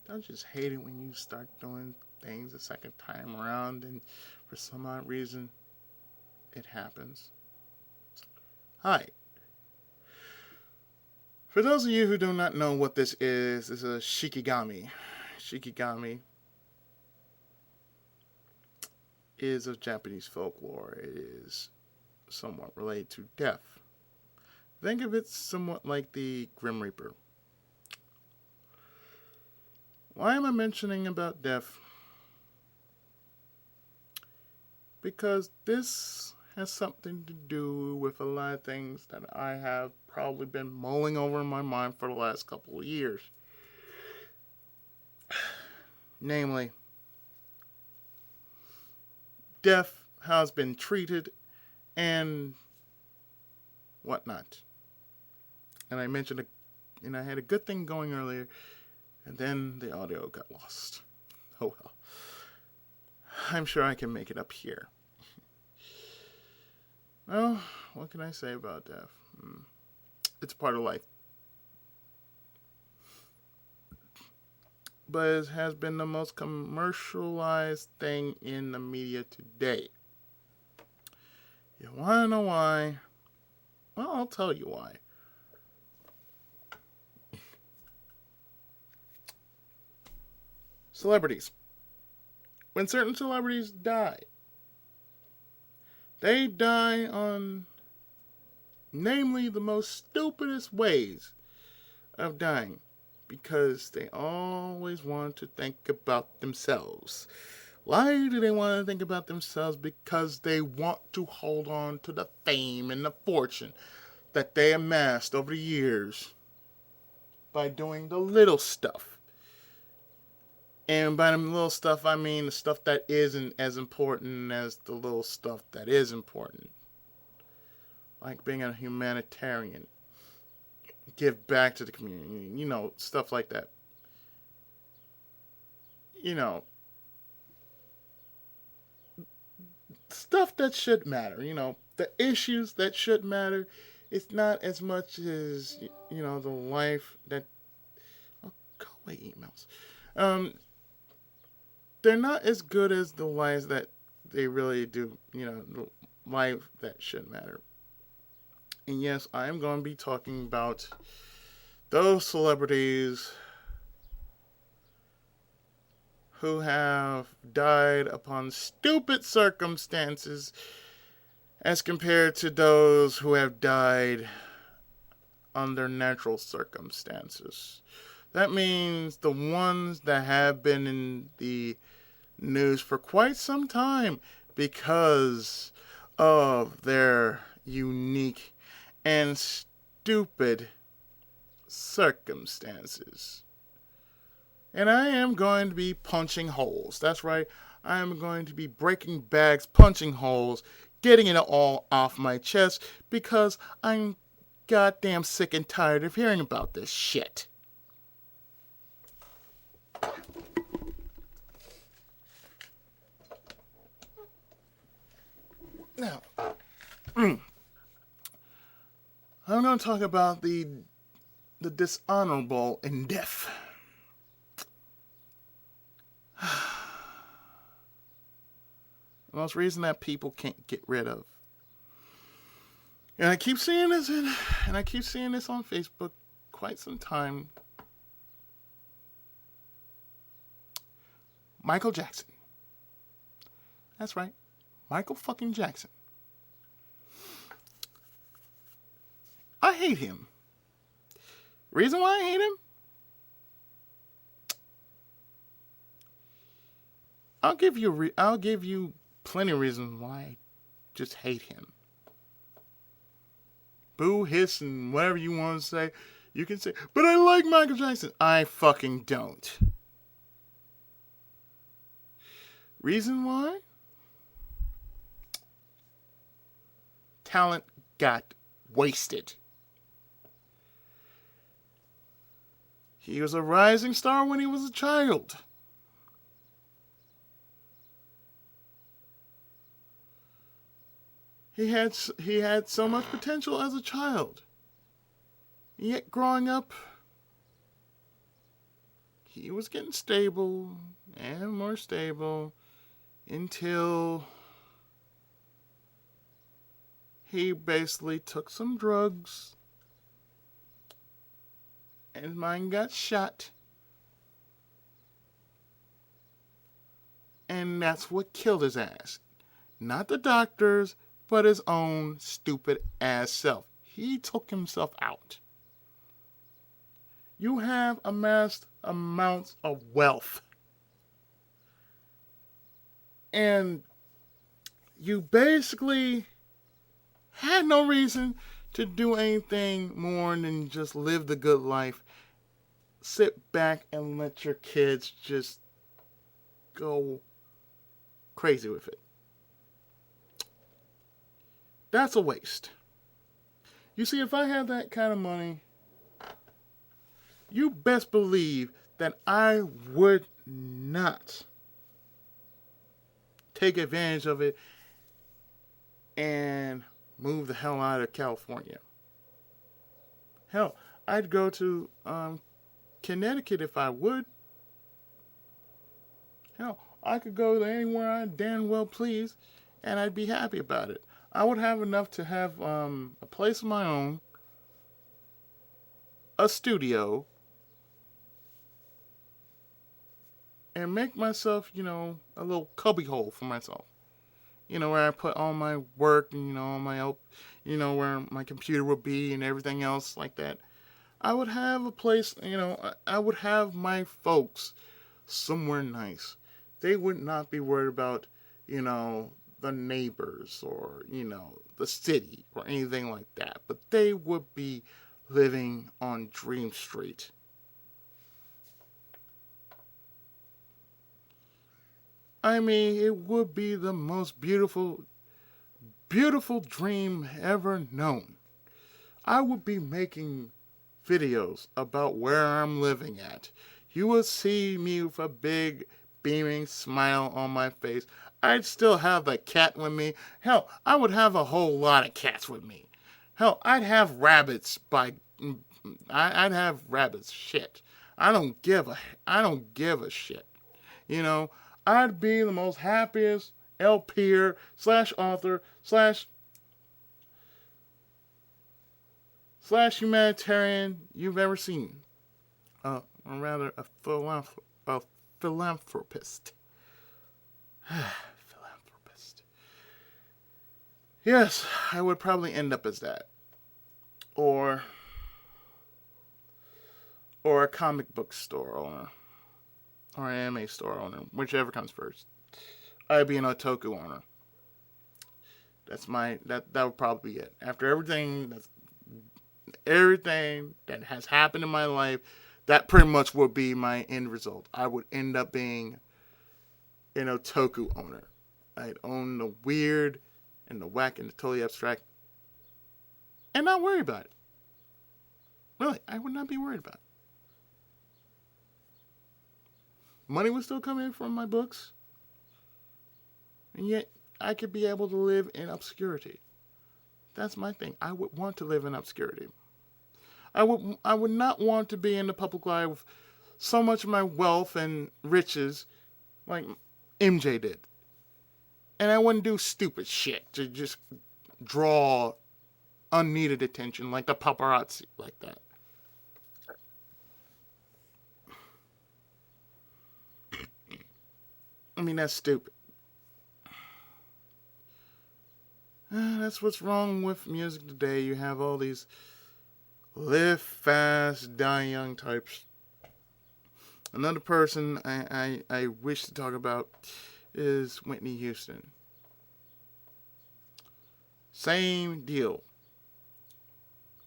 Don't just hate it when you start doing things a second time around and for some odd reason it happens? Hi. For those of you who do not know what this is a shikigami. Shikigami is of Japanese folklore. It is somewhat related to death. Think of it somewhat like the Grim Reaper. Why am I mentioning about death? Because this has something to do with a lot of things that I have probably been mulling over in my mind for the last couple of years. Namely, death has been treated and whatnot. And I mentioned, and I had a good thing going earlier, and then the audio got lost. Oh well. I'm sure I can make it up here. Well, what can I say about death? It's part of life. But it has been the most commercialized thing in the media today. You want to know why? Well, I'll tell you why. Celebrities. When certain celebrities die, they die on, namely, the most stupidest ways of dying. Because they always want to think about themselves. Why do they want to think about themselves? Because they want to hold on to the fame and the fortune that they amassed over the years by doing the little stuff. And by the little stuff, I mean the stuff that isn't as important as the little stuff that is important. Like being a humanitarian. Give back to the community. You know, stuff like that. You know, stuff that should matter. You know, the issues that should matter. It's not as much as, you know, the life that... Oh, go away, emails. They're not as good as the lives that they really do, you know, the life that should matter. And yes, I am going to be talking about those celebrities who have died upon stupid circumstances as compared to those who have died under natural circumstances. That means the ones that have been in the news for quite some time because of their unique and stupid circumstances. And I am going to be punching holes. That's right. I am going to be breaking bags, punching holes, getting it all off my chest because I'm goddamn sick and tired of hearing about this shit. Now, I'm going to talk about the dishonorable in death. The most reason that people can't get rid of. And I keep seeing this and I keep seeing this on Facebook quite some time. Michael Jackson. That's right. Michael fucking Jackson. I hate him. Reason why I hate him? I'll give you plenty of reasons why I just hate him. Boo, hiss, and whatever you want to say. You can say, but I like Michael Jackson. I fucking don't. Reason why? Talent got wasted. He was a rising star when he was a child. He had so much potential as a child. Yet growing up, he was getting stable and more stable until he basically took some drugs and his mind got shot. And that's what killed his ass. Not the doctors, but his own stupid ass self. He took himself out. You have amassed amounts of wealth. And you basically had no reason to do anything more than just live the good life. Sit back and let your kids just go crazy with it. That's a waste. You see, if I had that kind of money, you best believe that I would not take advantage of it and move the hell out of California. Hell, I'd go to Connecticut if I would. Hell, I could go to anywhere I damn well please, and I'd be happy about it. I would have enough to have a place of my own, a studio, and make myself, a little cubby hole for myself. Where I put all my work and, all my help, where my computer would be and everything else like that. I would have a place, I would have my folks somewhere nice. They would not be worried about, the neighbors or, the city or anything like that. But they would be living on Dream Street. I mean, it would be the most beautiful, beautiful dream ever known. I would be making videos about where I'm living at. You would see me with a big beaming smile on my face. I'd still have the cat with me. Hell, I would have a whole lot of cats with me. Hell, I'd have rabbits I'd have rabbits. Shit. I don't give a shit. I'd be the most happiest LPer / author / humanitarian you've ever seen. Or rather, a philanthropist. Philanthropist. Yes, I would probably end up as that. Or a comic book store owner. Or an anime store owner. Whichever comes first. I'd be an otaku owner. That would probably be it. After everything that has happened in my life, that pretty much would be my end result. I would end up being an otaku owner. I'd own the weird and the whack and the totally abstract and not worry about it. Really, I would not be worried about it. Money would still come in from my books, and yet I could be able to live in obscurity. That's my thing. I would want to live in obscurity. I would not want to be in the public eye with so much of my wealth and riches like MJ did. And I wouldn't do stupid shit to just draw unneeded attention like the paparazzi like that. I mean, that's stupid. That's what's wrong with music today. You have all these live fast, die young types. Another person I wish to talk about is Whitney Houston. Same deal.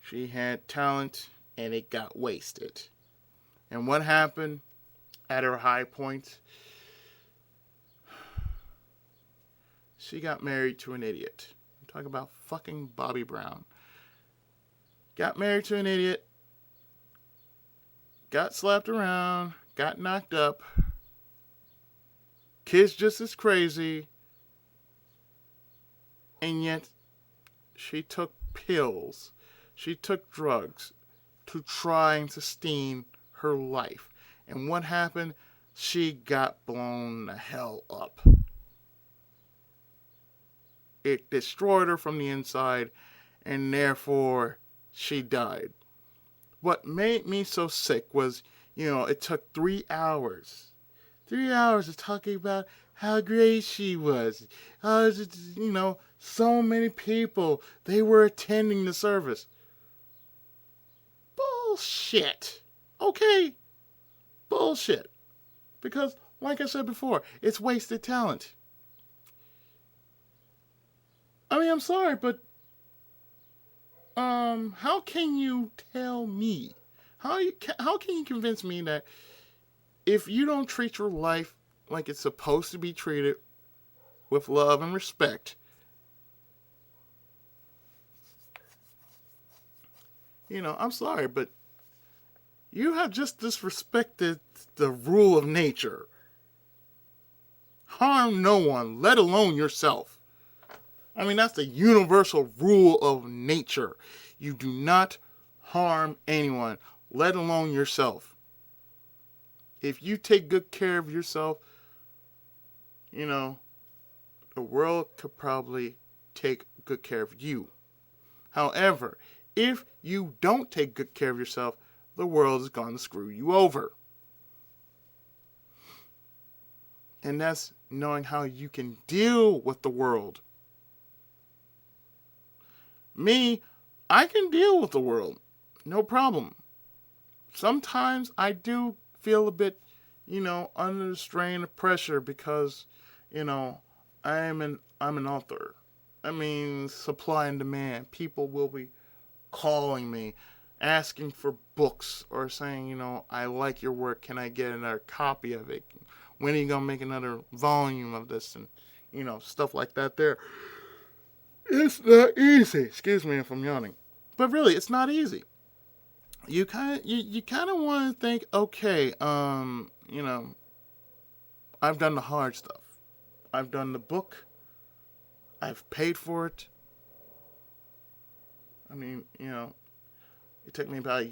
She had talent and it got wasted. And what happened at her high point? She got married to an idiot. I'm talking about fucking Bobby Brown. Got married to an idiot. Got slapped around. Got knocked up. Kids just as crazy. And yet, she took pills. She took drugs to try and sustain her life. And what happened? She got blown the hell up. It destroyed her from the inside, and therefore she died. What made me so sick was, it took 3 hours. 3 hours of talking about how great she was. So many people, they were attending the service. Bullshit. Okay? Bullshit. Because, like I said before, it's wasted talent. I mean, I'm sorry, but how can you tell me? How can you convince me that if you don't treat your life like it's supposed to be treated, with love and respect, I'm sorry, but you have just disrespected the rule of nature. Harm no one, let alone yourself. I mean, that's the universal rule of nature. You do not harm anyone, let alone yourself. If you take good care of yourself, the world could probably take good care of you. However, if you don't take good care of yourself, the world is going to screw you over. And that's knowing how you can deal with the world. Me, I can deal with the world. No problem. Sometimes I do feel a bit, under the strain of pressure because, I'm an author. I mean, supply and demand. People will be calling me, asking for books, or saying, I like your work. Can I get another copy of it? When are you going to make another volume of this? And, stuff like that there. It's not easy. Excuse me if I'm yawning. But really, it's not easy. You kind of want to think, okay, I've done the hard stuff. I've done the book. I've paid for it. I mean, it took me about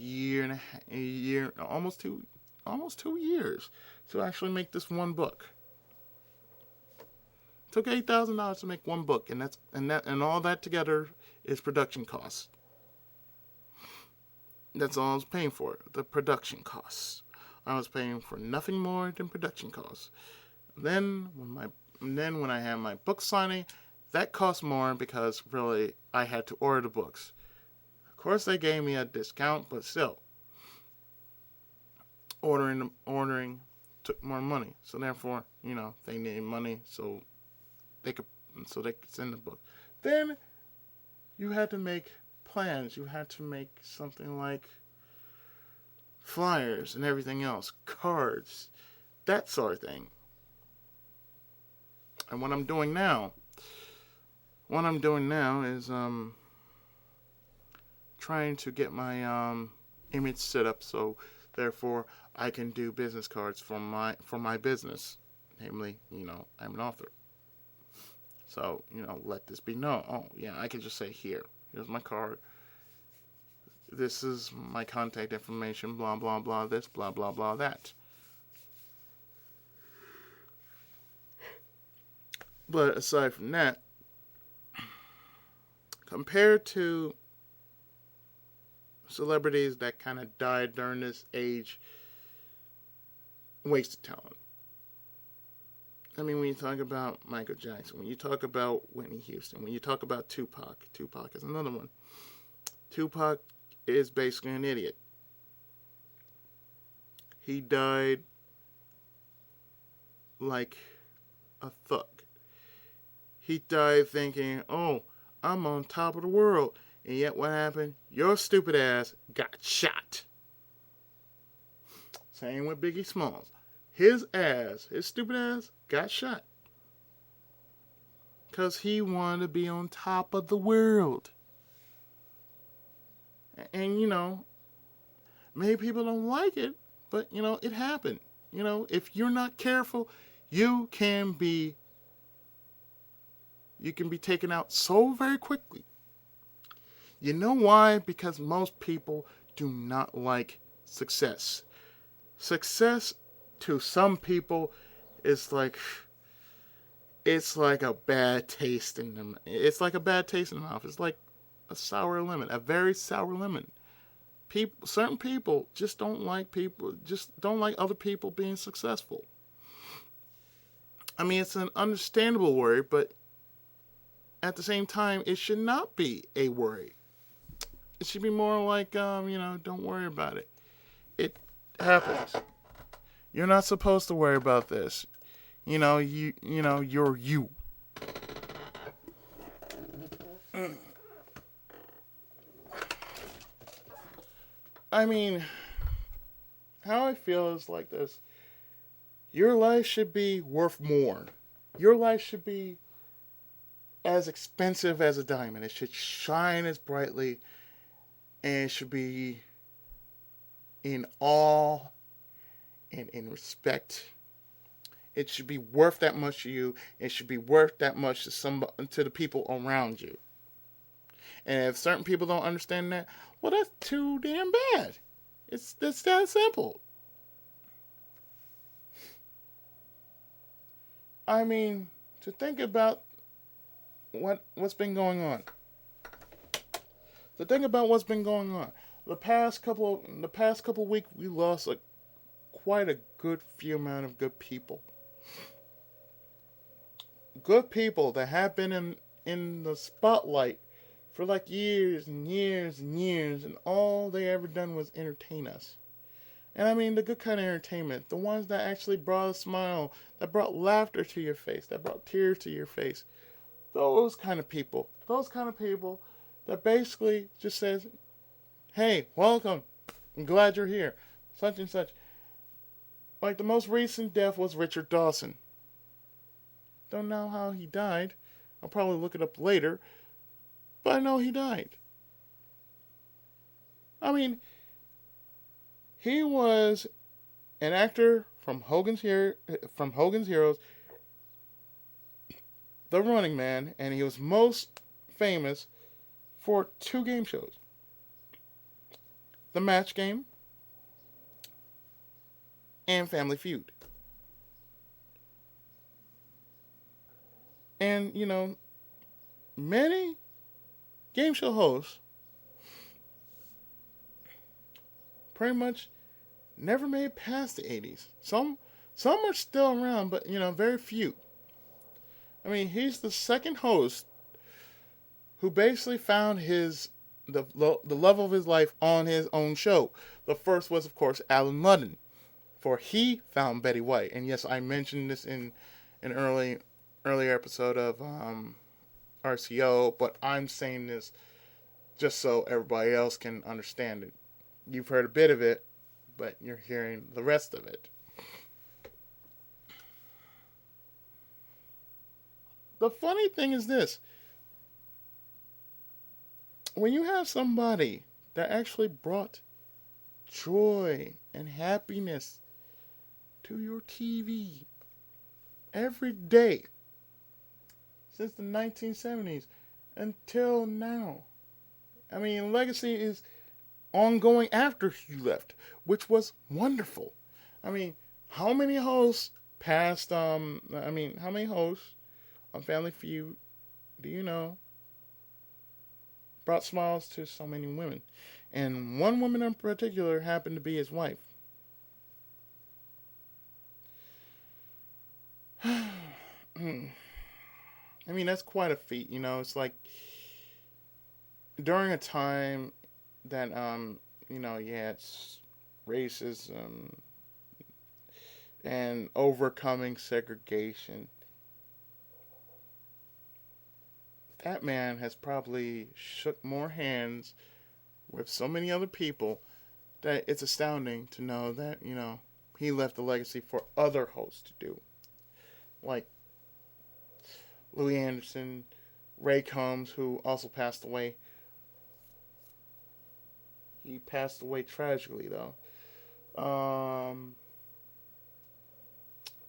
almost 2 years to actually make this one book. It took $8,000 to make one book, and all that together is production costs. That's all I was paying for, the production costs. I was paying for nothing more than production costs. Then when I had my book signing, that cost more because really I had to order the books. Of course, they gave me a discount, but still, ordering took more money. So therefore, they needed money so they could send the book. Then you had to make plans. You had to make something like flyers and everything else, cards, that sort of thing. And what I'm doing now is trying to get my image set up so therefore I can do business cards for my business. Namely, I'm an author. So, let this be known. Oh, yeah, I can just say here's my card. This is my contact information, blah, blah, blah, this, blah, blah, blah, that. But aside from that, compared to celebrities that kind of died during this age, wasted talent. I mean, when you talk about Michael Jackson, when you talk about Whitney Houston, when you talk about Tupac is another one. Tupac is basically an idiot. He died like a thug. He died thinking, oh, I'm on top of the world. And yet what happened? Your stupid ass got shot. Same with Biggie Smalls. His stupid ass, got shot. Because he wanted to be on top of the world. And, maybe people don't like it, but, it happened. If you're not careful, you can be taken out so very quickly. You know why? Because most people do not like success. Success to some people is like it's like a bad taste in them. It's like a bad taste in the mouth. It's like a sour lemon, a very sour lemon. Certain people just don't like other people being successful. I mean, it's an understandable worry, but at the same time, it should not be a worry. It should be more like, don't worry about it. It happens. You're not supposed to worry about this. You're you. I mean, how I feel is like this. Your life should be worth more. Your life should be as expensive as a diamond. It should shine as brightly, and it should be in awe and in respect. It should be worth that much to you. It should be worth that much to the people around you. And if certain people don't understand that, well, that's too damn bad. That's that simple. I mean, to think about what's been going on. To think about what's been going on. The past couple of weeks, we lost quite a good few amount of good people. Good people that have been in the spotlight for like years and years and years, and all they ever done was entertain us. And I mean the good kind of entertainment, the ones that actually brought a smile, that brought laughter to your face, that brought tears to your face. Those kind of people that basically just says, hey, welcome, I'm glad you're here, such and such. Like the most recent death was Richard Dawson. Don't know how he died. I'll probably look it up later. But I know he died. I mean, he was an actor from Hogan's Heroes, The Running Man, and he was most famous for two game shows. The Match Game and Family Feud. And, many game show hosts pretty much never made it past the 80s. Some are still around, but, very few. I mean, he's the second host who basically found the love of his life on his own show. The first was, of course, Alan Ludden, for he found Betty White. And yes, I mentioned this in an earlier episode of RCO, but I'm saying this just so everybody else can understand it. You've heard a bit of it, but you're hearing the rest of it. The funny thing is this. When you have somebody that actually brought joy and happiness to your TV every day since the 1970s until now. I mean, legacy is ongoing after he left, which was wonderful. I mean, how many hosts how many hosts on Family Feud do you know brought smiles to so many women? And one woman in particular happened to be his wife. I mean, that's quite a feat, It's like during a time that, you had racism and overcoming segregation. That man has probably shook more hands with so many other people that it's astounding to know that, he left a legacy for other hosts to do. Like Louis Anderson, Ray Combs, who also passed away. He passed away tragically, though.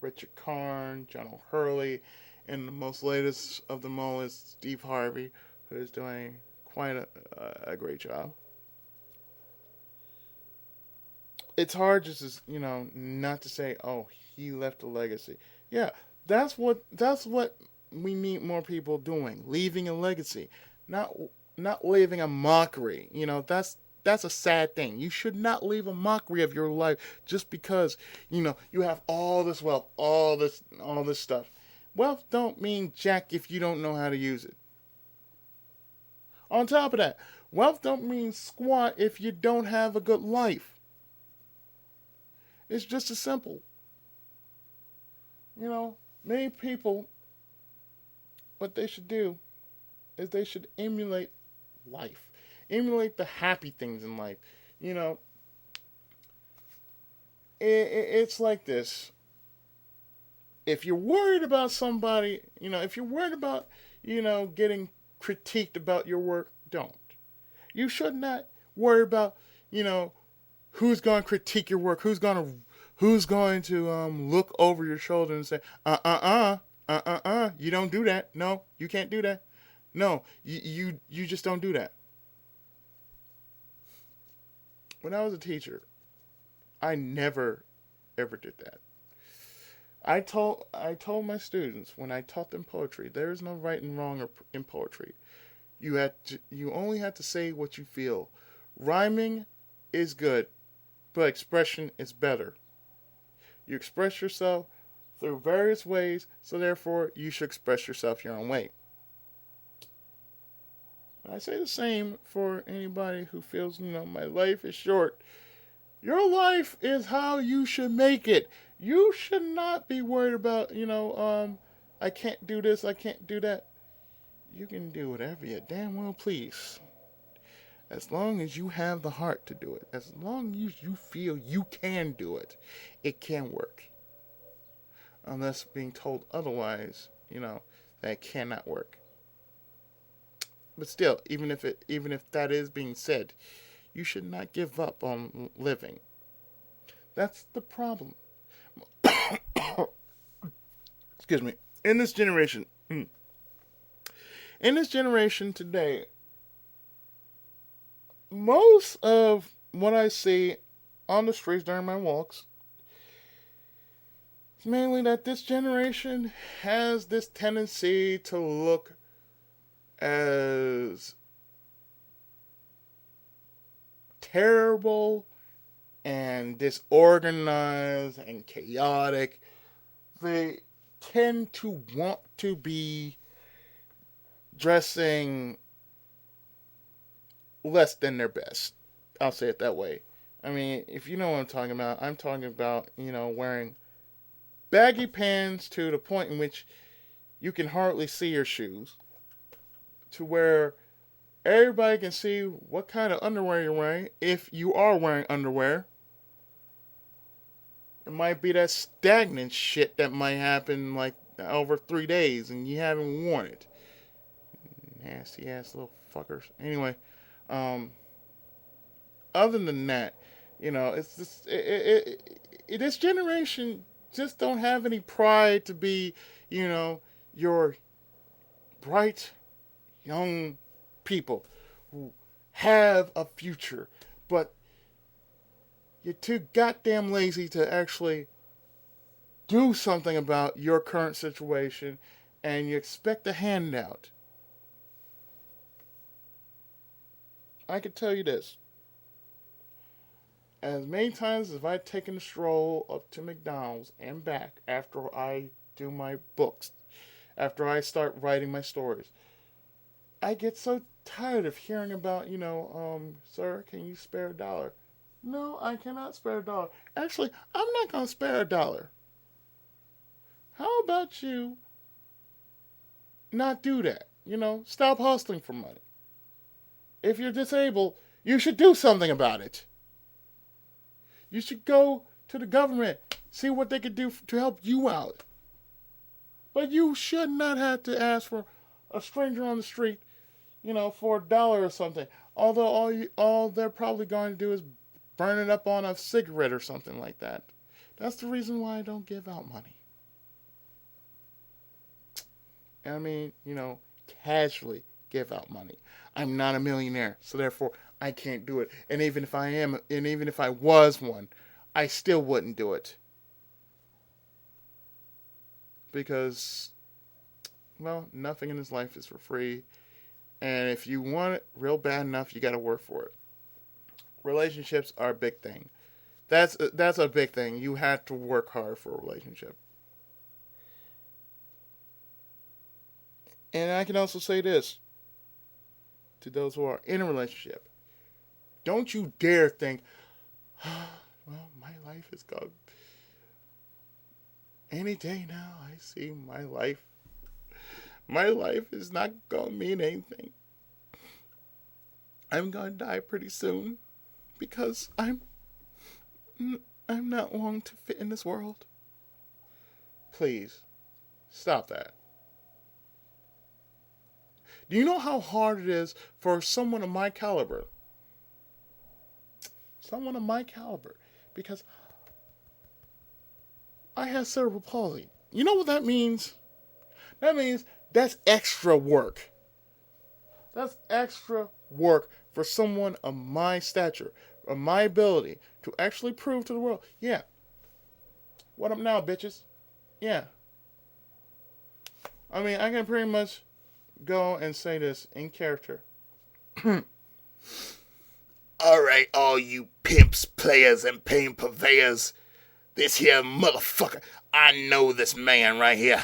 Richard Karn, John O'Hurley, and the most latest of them all is Steve Harvey, who is doing quite a great job. it's hard just to, not to say, oh, he left a legacy. Yeah, that's what we need more people doing, leaving a legacy, not not leaving a mockery. That's a sad thing. You should not leave a mockery of your life just because you have all this wealth, all this stuff. Wealth don't mean jack if you don't know how to use it. On top of that, wealth don't mean squat if you don't have a good life. It's just as simple. Many people, what they should do is they should emulate life, emulate the happy things in life. You know, it's like this. If you're worried about somebody, if you're worried about, getting critiqued about your work, don't. You should not worry about, you know, who's going to critique your work, who's going to look over your shoulder and say, you don't do that. No, you can't do that. No, you just don't do that. When I was a teacher, I never ever did that. I told my students when I taught them poetry, there is no right and wrong in poetry. You only have to say what you feel. Rhyming is good, but expression is better. You express yourself through various ways, so therefore you should express yourself your own way. I say the same for anybody who feels, my life is short. Your life is how you should make it. You should not be worried about, I can't do this, I can't do that. You can do whatever you damn well please. As long as you have the heart to do it, as long as you feel you can do it, it can work. Unless being told otherwise, that cannot work. But still, even if that is being said, you should not give up on living. That's the problem. Excuse me. In this generation today, most of what I see on the streets during my walks is mainly that this generation has this tendency to look as terrible and disorganized and chaotic. They tend to want to be dressing less than their best. I'll say it that way. I mean, if you know what I'm talking about, wearing baggy pants to the point in which you can hardly see your shoes, to where everybody can see what kind of underwear you're wearing, if you are wearing underwear. It might be that stagnant shit that might happen like over 3 days and you haven't worn it. Nasty ass little fuckers. Anyway, other than that, it's just this generation just don't have any pride to be, your bright young people who have a future, but you're too goddamn lazy to actually do something about your current situation, and you expect a handout. I can tell you this. As many times as I've taken a stroll up to McDonald's and back after I do my books, after I start writing my stories, I get so tired of hearing about, sir, can you spare a dollar? No, I cannot spare a dollar. Actually, I'm not going to spare a dollar. How about you not do that? Stop hustling for money. If you're disabled, you should do something about it. You should go to the government, see what they could do to help you out. But you should not have to ask for a stranger on the street, for a dollar or something. Although all they're probably going to do is burn it up on a cigarette or something like that. That's the reason why I don't give out money. I mean, casually give out money. I'm not a millionaire, so therefore I can't do it. And even if I was one, I still wouldn't do it. Because, well, nothing in this life is for free. And if you want it real bad enough, you got to work for it. Relationships are a big thing. That's a big thing. You have to work hard for a relationship. And I can also say this to those who are in a relationship. Don't you dare think, well, my life is gone. Any day now, I see my life. My life is not going to mean anything. I'm going to die pretty soon because I'm not long to fit in this world. Please, stop that. Do you know how hard it is for someone of my caliber? Someone of my caliber. Because I have cerebral palsy. You know what that means? That means that's extra work. That's extra work for someone of my stature, of my ability to actually prove to the world, yeah, what up now, bitches? Yeah. I mean, I can pretty much go and say this in character. Alright, all you pimps, players, and pain purveyors. This here motherfucker, I know this man right here.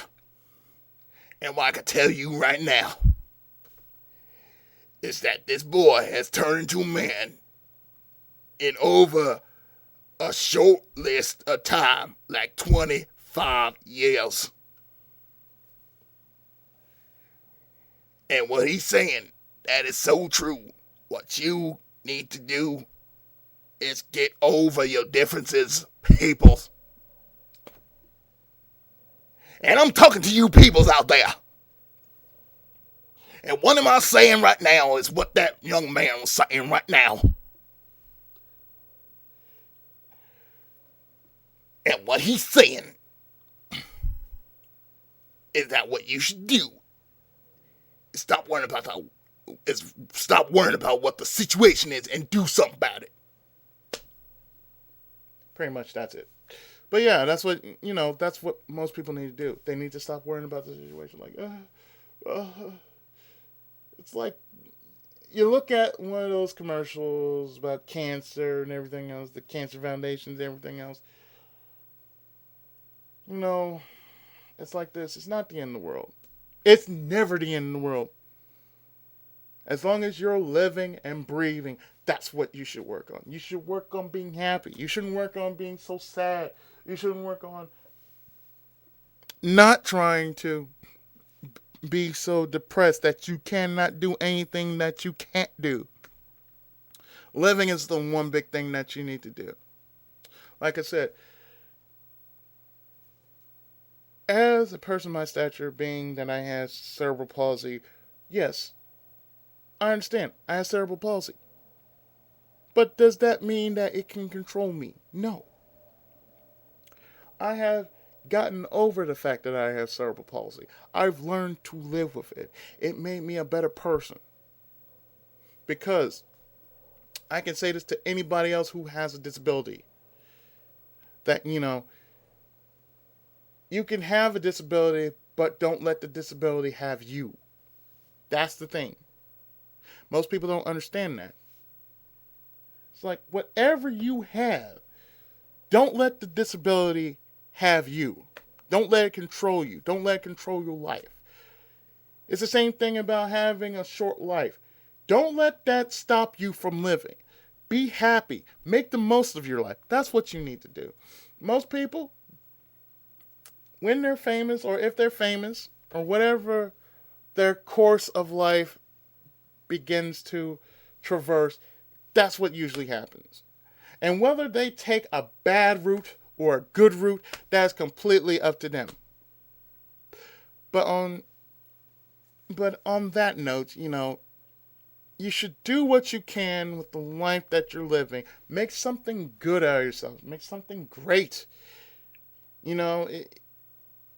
And what I can tell you right now is that this boy has turned into a man in over a short list of time, like 25 years. And what he's saying, that is so true. What you need to do is get over your differences, peoples. And I'm talking to you peoples out there. And what am I saying right now is what that young man was saying right now. And what he's saying is that what you should do is stop worrying about what the situation is and do something about it. Pretty much that's it. But yeah, that's what most people need to do. They need to stop worrying about the situation. Like, it's like you look at one of those commercials about cancer and everything else, the cancer foundations and everything else. It's like this. It's not the end of the world. It's never the end of the world. As long as you're living and breathing, that's what you should work on. You should work on being happy. You shouldn't work on being so sad. You shouldn't work on not trying to be so depressed that you cannot do anything that you can't do. Living is the one big thing that you need to do. Like I said, as a person of my stature, being that I have cerebral palsy, yes, I understand. I have cerebral palsy. But does that mean that it can control me? No. I have gotten over the fact that I have cerebral palsy. I've learned to live with it. It made me a better person. Because I can say this to anybody else who has a disability. That, you can have a disability, but don't let the disability have you. That's the thing. Most people don't understand that. It's like, whatever you have, don't let the disability have you. Don't let it control you. Don't let it control your life. It's the same thing about having a short life. Don't let that stop you from living. Be happy. Make the most of your life. That's what you need to do. Most people, when they're famous, or if they're famous, or whatever their course of life begins to traverse, that's what usually happens. And whether they take a bad route or a good route, that's completely up to them. But on that note, you should do what you can with the life that you're living. Make something good out of yourself. Make something great.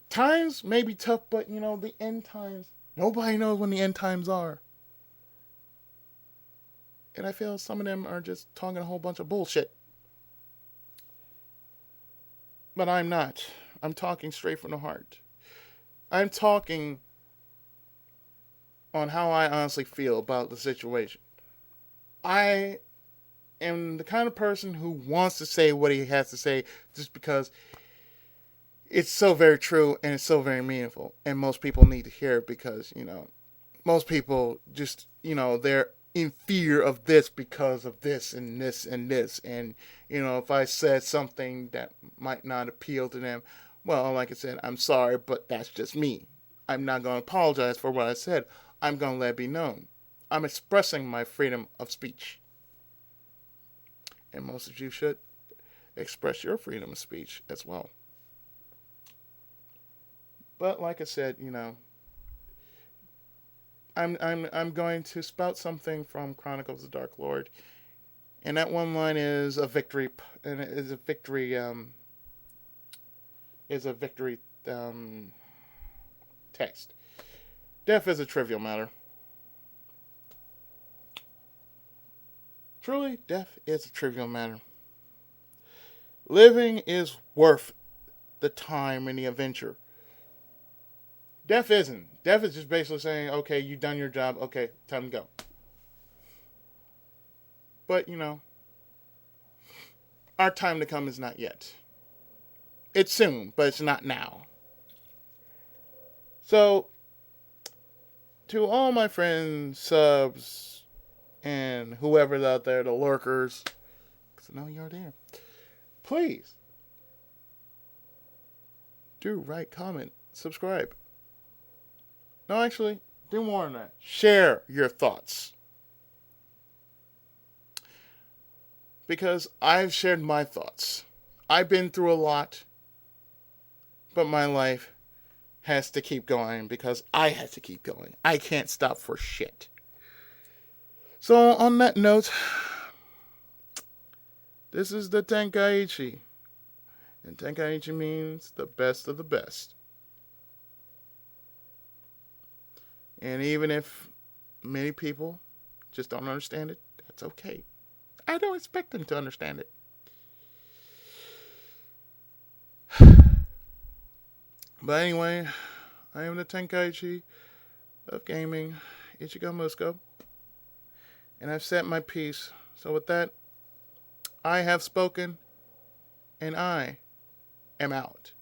Times may be tough, but the end times, nobody knows when the end times are. And I feel some of them are just talking a whole bunch of bullshit. But I'm not. I'm talking straight from the heart. I'm talking on how I honestly feel about the situation. I am the kind of person who wants to say what he has to say just because it's so very true and it's so very meaningful. And most people need to hear it because, most people just, they're in fear of this because of this and this and this. And, if I said something that might not appeal to them, well, like I said, I'm sorry, but that's just me. I'm not going to apologize for what I said. I'm going to let it be known. I'm expressing my freedom of speech. And most of you should express your freedom of speech as well. But like I said, I'm going to spout something from Chronicles of the Dark Lord, and that one line is a victory, and it is a victory, text. Death is a trivial matter. Truly, death is a trivial matter. Living is worth the time and the adventure. Death isn't. Death is just basically saying, okay, you've done your job. Okay, time to go. But, our time to come is not yet. It's soon, but it's not now. So, to all my friends, subs, and whoever's out there, the lurkers, because I know you're there, please do write, comment, subscribe. No, actually, do more than that. Share your thoughts. Because I've shared my thoughts. I've been through a lot, but my life has to keep going because I have to keep going. I can't stop for shit. So, on that note, this is the Tenkaichi. And Tenkaichi means the best of the best. And even if many people just don't understand it, that's okay. I don't expect them to understand it. But anyway, I am the Tenkaichi of gaming, Ichigo Musco. And I've said my piece. So with that, I have spoken, and I am out.